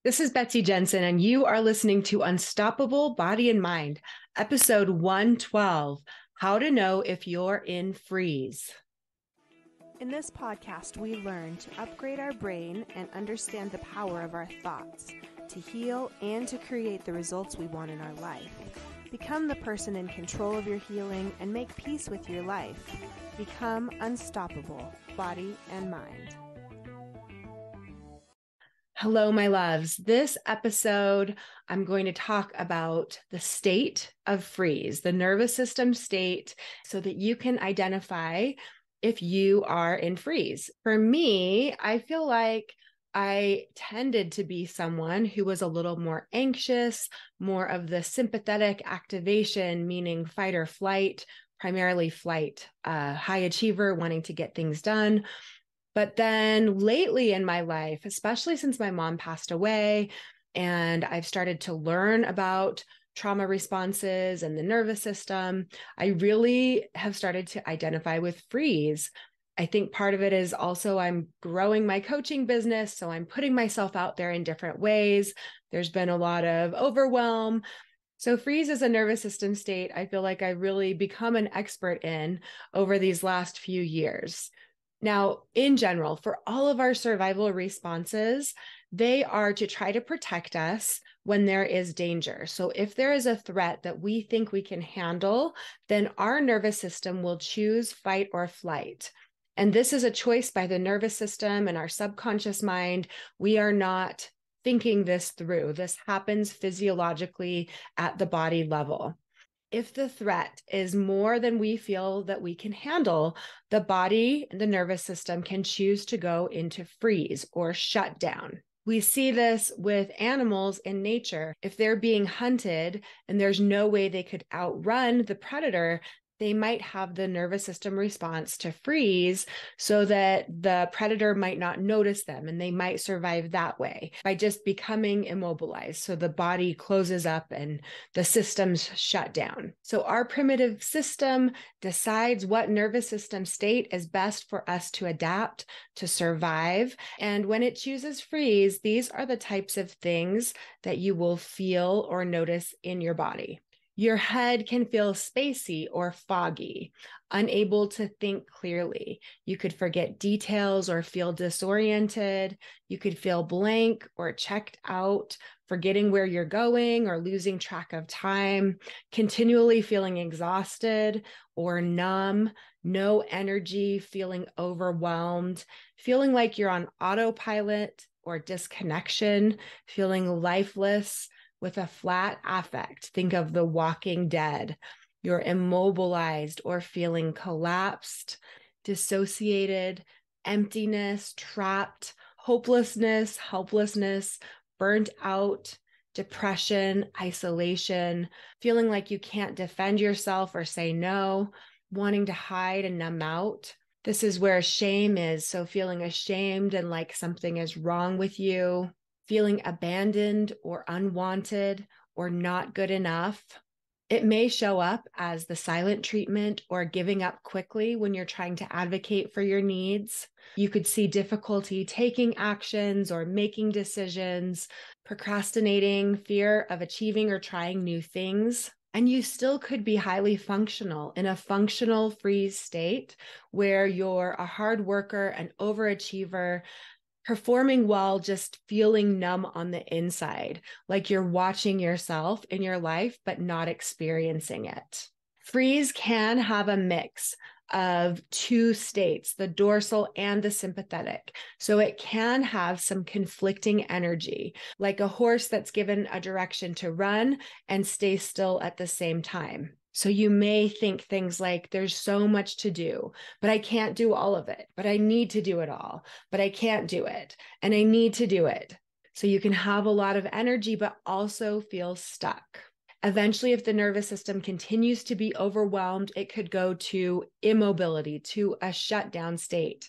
This is Betsy Jensen, and you are listening to Unstoppable Body and Mind, episode 112, How to Know If You're in Freeze. In this podcast, we learn to upgrade our brain and understand the power of our thoughts, to heal and to create the results we want in our life. Become the person in control of your healing and make peace with your life. Become unstoppable, body and mind. Hello, my loves. This episode, I'm going to talk about the state of freeze, the nervous system state, so that you can identify if you are in freeze. For me, I feel like I tended to be someone who was a little more anxious, more of the sympathetic activation, meaning fight or flight, primarily flight, high achiever, wanting to get things done. But then lately in my life, especially since my mom passed away, and I've started to learn about trauma responses and the nervous system, I really have started to identify with freeze. I think part of it is also I'm growing my coaching business, so I'm putting myself out there in different ways. There's been a lot of overwhelm. So freeze is a nervous system state I feel like I really become an expert in over these last few years. Now, in general, for all of our survival responses, they are to try to protect us when there is danger. So if there is a threat that we think we can handle, then our nervous system will choose fight or flight. And this is a choice by the nervous system and our subconscious mind. We are not thinking this through. This happens physiologically at the body level. If the threat is more than we feel that we can handle, the body and the nervous system can choose to go into freeze or shutdown. We see this with animals in nature. If they're being hunted and there's no way they could outrun the predator, they might have the nervous system response to freeze so that the predator might not notice them and they might survive that way by just becoming immobilized. So the body closes up and the systems shut down. So our primitive system decides what nervous system state is best for us to adapt to survive. And when it chooses freeze, these are the types of things that you will feel or notice in your body. Your head can feel spacey or foggy, unable to think clearly. You could forget details or feel disoriented. You could feel blank or checked out, forgetting where you're going or losing track of time, continually feeling exhausted or numb, no energy, feeling overwhelmed, feeling like you're on autopilot or disconnection, feeling lifeless, with a flat affect. Think of The Walking Dead. You're immobilized or feeling collapsed, dissociated, emptiness, trapped, hopelessness, helplessness, burnt out, depression, isolation, feeling like you can't defend yourself or say no, wanting to hide and numb out. This is where shame is. So feeling ashamed and like something is wrong with you. Feeling abandoned or unwanted or not good enough. It may show up as the silent treatment or giving up quickly when you're trying to advocate for your needs. You could see difficulty taking actions or making decisions, procrastinating, fear of achieving or trying new things. And you still could be highly functional in a functional freeze state where you're a hard worker, an overachiever, performing well, just feeling numb on the inside, like you're watching yourself in your life, but not experiencing it. Freeze can have a mix of two states, the dorsal and the sympathetic. So it can have some conflicting energy, like a horse that's given a direction to run and stay still at the same time. So you may think things like, there's so much to do, but I can't do all of it, but I need to do it all, but I can't do it, and I need to do it. So you can have a lot of energy, but also feel stuck. Eventually, if the nervous system continues to be overwhelmed, it could go to immobility, to a shutdown state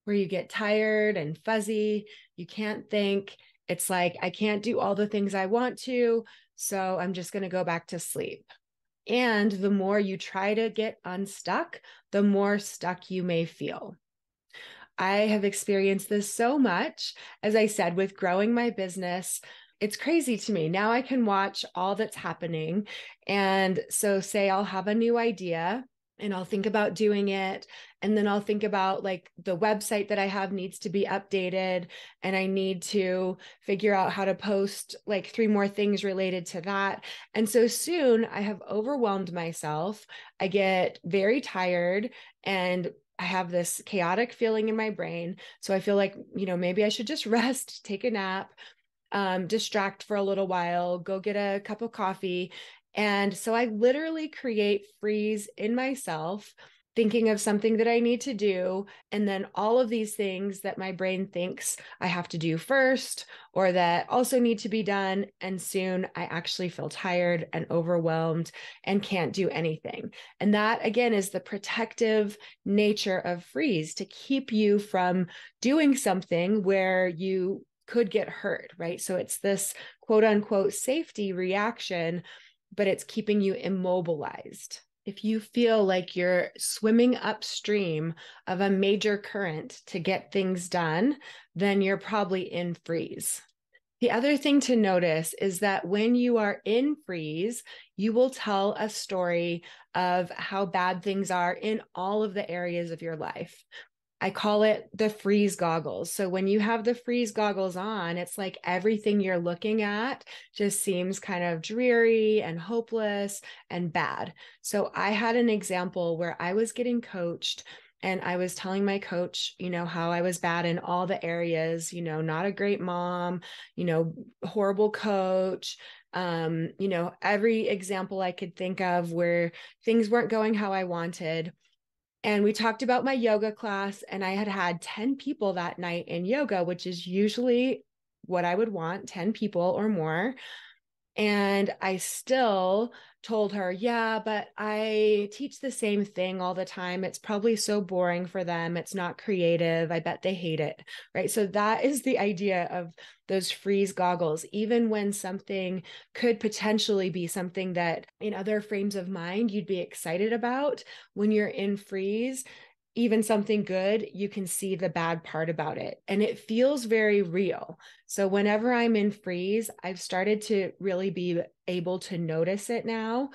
where you get tired and fuzzy. You can't think. It's like, I can't do all the things I want to, so I'm just going to go back to sleep. And the more you try to get unstuck, the more stuck you may feel. I have experienced this so much, as I said, with growing my business. It's crazy to me. Now I can watch all that's happening. And so, say I'll have a new idea and I'll think about doing it. And then I'll think about like the website that I have needs to be updated. And I need to figure out how to post like 3 more things related to that. And so soon I have overwhelmed myself. I get very tired and I have this chaotic feeling in my brain. So I feel like, maybe I should just rest, take a nap, distract for a little while, go get a cup of coffee. And so I literally create freeze in myself, thinking of something that I need to do. And then all of these things that my brain thinks I have to do first, or that also need to be done. And soon I actually feel tired and overwhelmed and can't do anything. And that, again, is the protective nature of freeze, to keep you from doing something where you could get hurt, right? So it's this quote unquote safety reaction, but it's keeping you immobilized. If you feel like you're swimming upstream of a major current to get things done, then you're probably in freeze. The other thing to notice is that when you are in freeze, you will tell a story of how bad things are in all of the areas of your life. I call it the freeze goggles. So when you have the freeze goggles on, it's like everything you're looking at just seems kind of dreary and hopeless and bad. So I had an example where I was getting coached and I was telling my coach, how I was bad in all the areas, not a great mom, horrible coach, every example I could think of where things weren't going how I wanted. And we talked about my yoga class, and I had 10 people that night in yoga, which is usually what I would want, 10 people or more. And I still told her, yeah, but I teach the same thing all the time. It's probably so boring for them. It's not creative. I bet they hate it. Right. So that is the idea of those freeze goggles. Even when something could potentially be something that in other frames of mind you'd be excited about, when you're in freeze, even something good, you can see the bad part about it. And it feels very real. So whenever I'm in freeze, I've started to really be able to notice it now.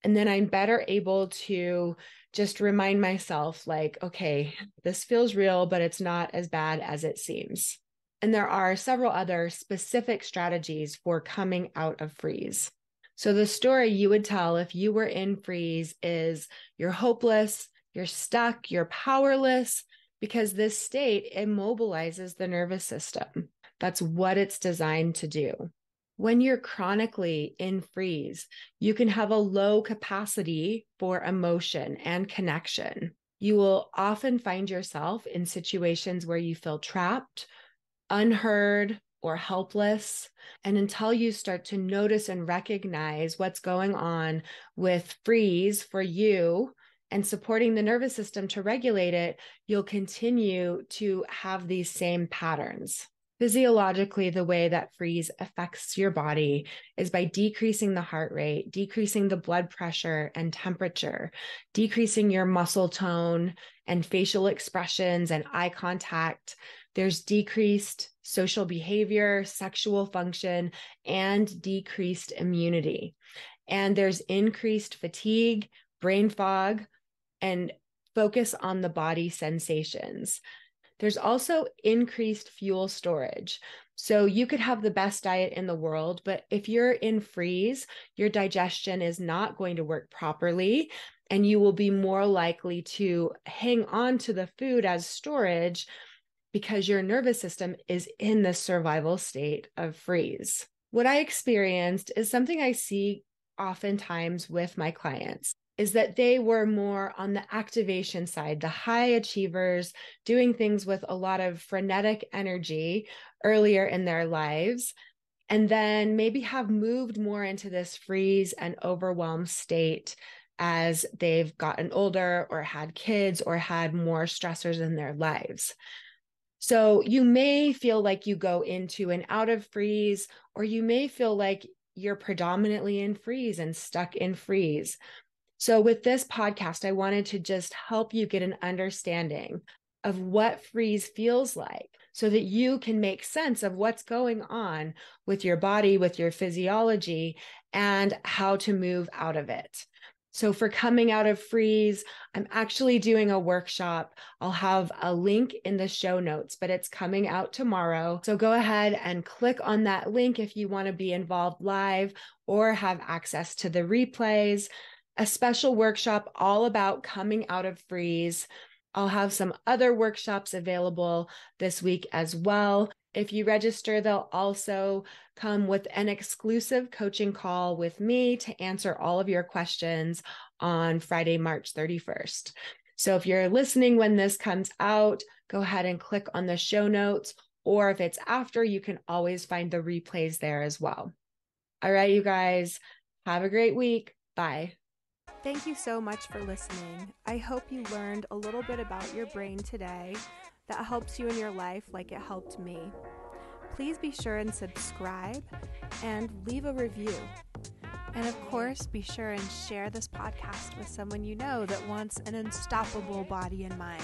And then I'm better able to just remind myself, like, okay, this feels real, but it's not as bad as it seems. And there are several other specific strategies for coming out of freeze. So the story you would tell if you were in freeze is you're hopeless, you're stuck, you're powerless, because this state immobilizes the nervous system. That's what it's designed to do. When you're chronically in freeze, you can have a low capacity for emotion and connection. You will often find yourself in situations where you feel trapped, unheard, or helpless. And until you start to notice and recognize what's going on with freeze for you, and supporting the nervous system to regulate it, you'll continue to have these same patterns. Physiologically, the way that freeze affects your body is by decreasing the heart rate, decreasing the blood pressure and temperature, decreasing your muscle tone and facial expressions and eye contact. There's decreased social behavior, sexual function, and decreased immunity. And there's increased fatigue, brain fog, and focus on the body sensations. There's also increased fuel storage. So you could have the best diet in the world, but if you're in freeze, your digestion is not going to work properly, and you will be more likely to hang on to the food as storage because your nervous system is in the survival state of freeze. What I experienced is something I see oftentimes with my clients, is that they were more on the activation side, the high achievers, doing things with a lot of frenetic energy earlier in their lives, and then maybe have moved more into this freeze and overwhelm state as they've gotten older or had kids or had more stressors in their lives. So you may feel like you go into and out of freeze, or you may feel like you're predominantly in freeze and stuck in freeze. So with this podcast, I wanted to just help you get an understanding of what freeze feels like so that you can make sense of what's going on with your body, with your physiology, and how to move out of it. So for coming out of freeze, I'm actually doing a workshop. I'll have a link in the show notes, but it's coming out tomorrow. So go ahead and click on that link if you want to be involved live or have access to the replays. A special workshop all about coming out of freeze. I'll have some other workshops available this week as well. If you register, they'll also come with an exclusive coaching call with me to answer all of your questions on Friday, March 31st. So if you're listening when this comes out, go ahead and click on the show notes, or if it's after, you can always find the replays there as well. All right, you guys, have a great week. Bye. Thank you so much for listening. I hope you learned a little bit about your brain today that helps you in your life like it helped me. Please be sure and subscribe and leave a review. And of course, be sure and share this podcast with someone you know that wants an unstoppable body and mind.